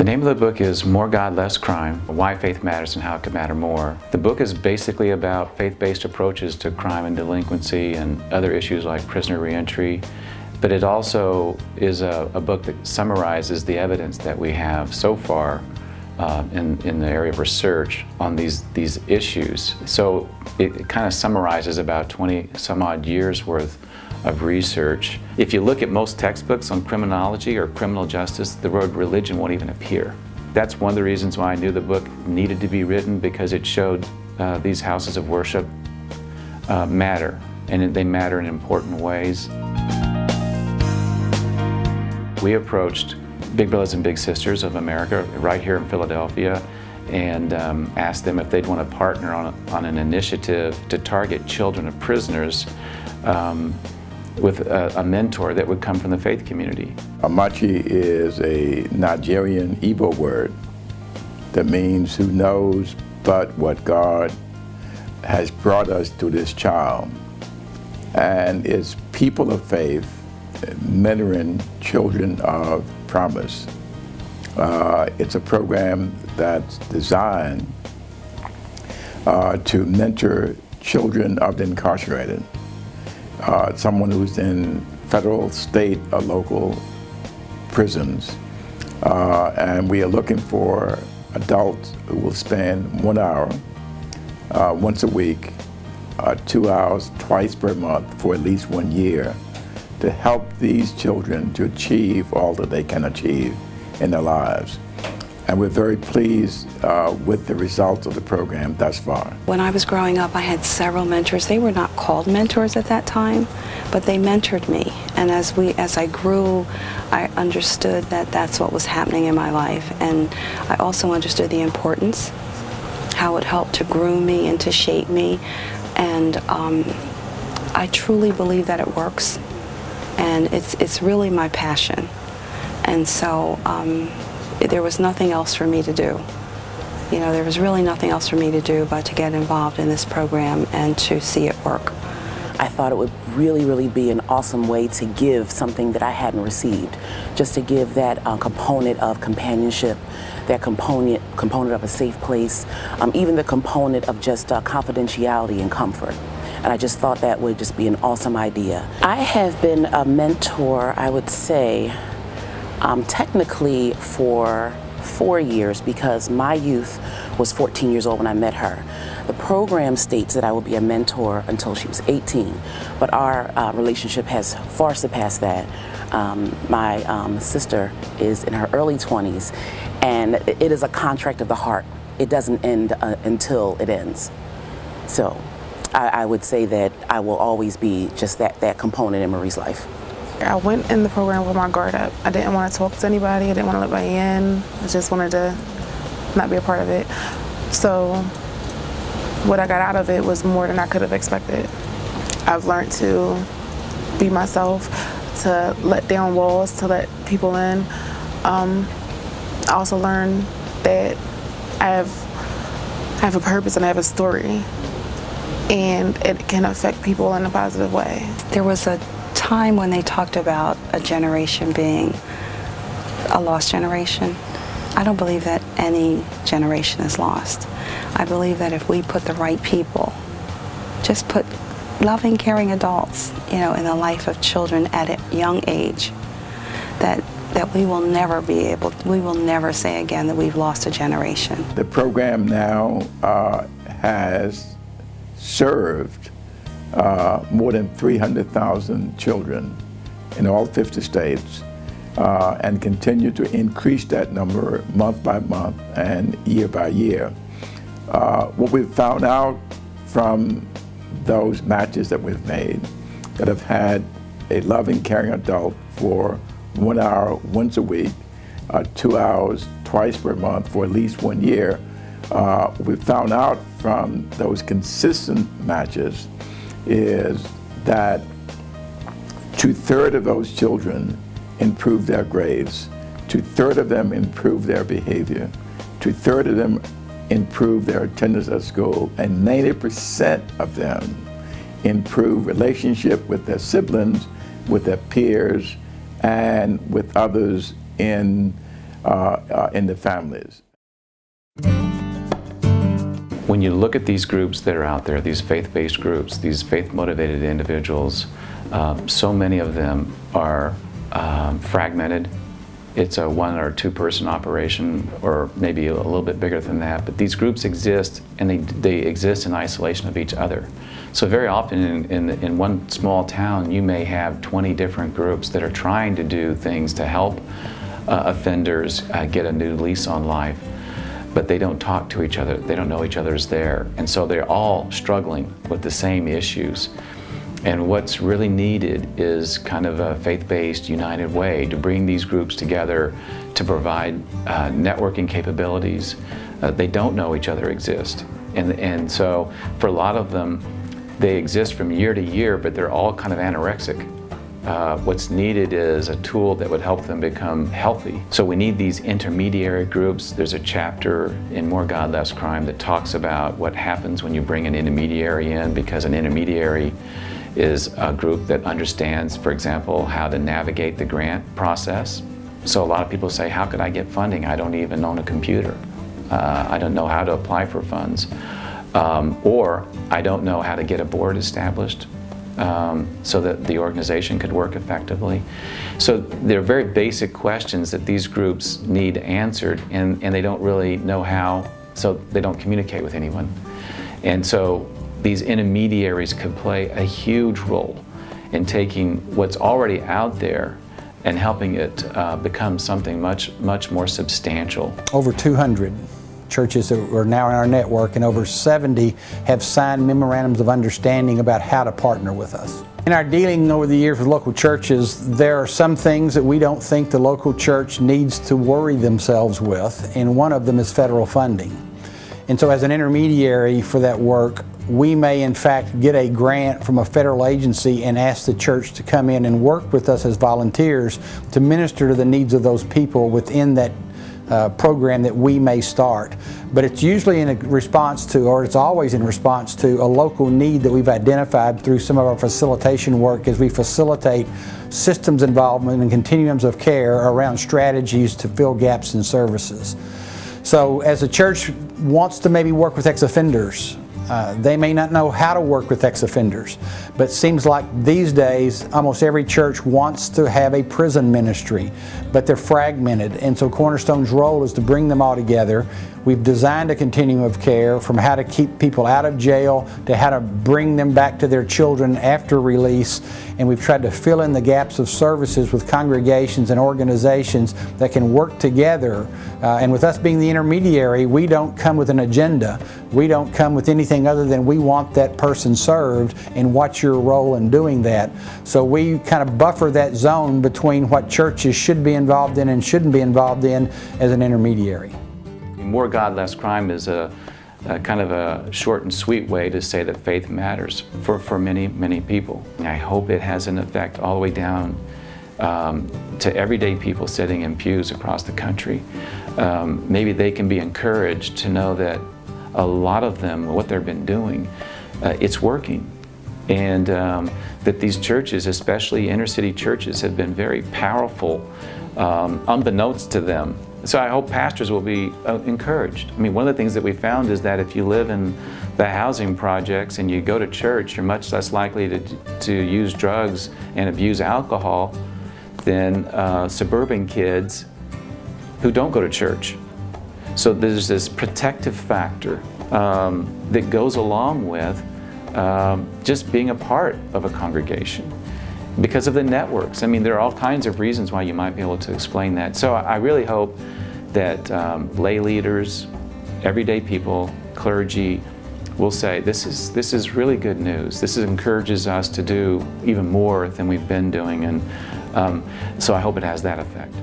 The name of the book is More God, Less Crime, Why Faith Matters and How It Could Matter More. The book is basically about faith-based approaches to crime and delinquency and other issues like prisoner reentry, but it also is a book that summarizes the evidence that we have so far in the area of research on these issues. So it kind of summarizes about 20 some odd years worth of research. If you look at most textbooks on criminology or criminal justice, the word religion won't even appear. That's one of the reasons why I knew the book needed to be written, because it showed these houses of worship matter, and they matter in important ways. We approached Big Brothers and Big Sisters of America right here in Philadelphia and asked them if they'd want to partner on an initiative to target children of prisoners with a mentor that would come from the faith community. Amachi is a Nigerian Igbo word that means who knows but what God has brought us to this child. And it's people of faith mentoring children of promise. It's a program that's designed to mentor children of the incarcerated. Someone who's in federal, state, or local prisons. And we are looking for adults who will spend 1 hour once a week, 2 hours twice per month for at least 1 year to help these children to achieve all that they can achieve in their lives. And we're very pleased with the results of the program thus far. When I was growing up, I had several mentors. They were not called mentors at that time, but they mentored me. And as I grew, I understood that that's what was happening in my life. And I also understood the importance, how it helped to groom me and to shape me. And I truly believe that it works. And it's really my passion. And so, there was nothing else for me to do. You know, there was really nothing else for me to do but to get involved in this program and to see it work. I thought it would really be an awesome way to give something that I hadn't received. Just to give that component of companionship, that component of a safe place, even the component of just confidentiality and comfort. And I just thought that would just be an awesome idea. I have been a mentor, I would say, technically for 4 years, because my youth was 14 years old when I met her. The program states that I will be a mentor until she was 18, but our relationship has far surpassed that. My sister is in her early 20s, and it is a contract of the heart. It doesn't end until it ends. So I would say that I will always be just that component in Marie's life. I went in the program with my guard up. I didn't want to talk to anybody. I didn't want to let anybody in. I just wanted to not be a part of it. So what I got out of it was more than I could have expected. I've learned to be myself, to let down walls, to let people in. I also learned that I have a purpose and I have a story, and it can affect people in a positive way. There was a time when they talked about a generation being a lost generation. I don't believe that any generation is lost. I believe that if we put the right people, just put loving, caring adults, in the life of children at a young age, that we will never say again that we've lost a generation. The program now has served more than 300,000 children in all 50 states and continue to increase that number month by month and year by year. What we've found out from those matches that we've made that have had a loving, caring adult for 1 hour once a week, 2 hours twice per month for at least 1 year, we've found out from those consistent matches is that 2/3 of those children improve their grades, 2/3 of them improve their behavior, 2/3 of them improve their attendance at school, and 90% of them improve relationship with their siblings, with their peers, and with others in in the families. When you look at these groups that are out there, these faith-based groups, these faith-motivated individuals, so many of them are fragmented. It's a 1 or 2 person operation, or maybe a little bit bigger than that, but these groups exist, and they exist in isolation of each other. So very often in one small town, you may have 20 different groups that are trying to do things to help offenders get a new lease on life, but they don't talk to each other. They don't know each other's there. And so they're all struggling with the same issues. And what's really needed is kind of a faith-based, united way to bring these groups together to provide networking capabilities. They don't know each other exist. And so for a lot of them, they exist from year to year, but they're all kind of anorexic. What's needed is a tool that would help them become healthy. So we need these intermediary groups. There's a chapter in More God, Less Crime that talks about what happens when you bring an intermediary in, because an intermediary is a group that understands, for example, how to navigate the grant process. So a lot of people say, how could I get funding? I don't even own a computer. I don't know how to apply for funds. Or I don't know how to get a board established so that the organization could work effectively. So they're very basic questions that these groups need answered, and they don't really know how, so they don't communicate with anyone. And so these intermediaries could play a huge role in taking what's already out there and helping it become something much more substantial. Over 200 churches that are now in our network, and over 70 have signed memorandums of understanding about how to partner with us. In our dealing over the years with local churches, there are some things that we don't think the local church needs to worry themselves with, and one of them is federal funding. And so as an intermediary for that work, we may in fact get a grant from a federal agency and ask the church to come in and work with us as volunteers to minister to the needs of those people within that program that we may start. But it's usually in a response to, or it's always in response to, a local need that we've identified through some of our facilitation work as we facilitate systems involvement and continuums of care around strategies to fill gaps in services. So as a church wants to maybe work with ex-offenders, they may not know how to work with ex-offenders, but it seems like these days almost every church wants to have a prison ministry, but they're fragmented, and so Cornerstone's role is to bring them all together. We've designed a continuum of care from how to keep people out of jail to how to bring them back to their children after release, and we've tried to fill in the gaps of services with congregations and organizations that can work together. And with us being the intermediary, we don't come with an agenda. We don't come with anything other than we want that person served, and what's your role in doing that. So we kind of buffer that zone between what churches should be involved in and shouldn't be involved in as an intermediary. More God, Less Crime is a kind of a short and sweet way to say that faith matters for many, many people. I hope it has an effect all the way down to everyday people sitting in pews across the country. Maybe they can be encouraged to know that a lot of them, what they've been doing, it's working. And that these churches, especially inner city churches, have been very powerful unbeknownst to them. So I hope pastors will be encouraged. I mean, one of the things that we found is that if you live in the housing projects and you go to church, you're much less likely to use drugs and abuse alcohol than suburban kids who don't go to church. So there's this protective factor that goes along with just being a part of a congregation. Because of the networks. I mean, there are all kinds of reasons why you might be able to explain that. So I really hope that lay leaders, everyday people, clergy will say, this is really good news. This encourages us to do even more than we've been doing. And so I hope it has that effect.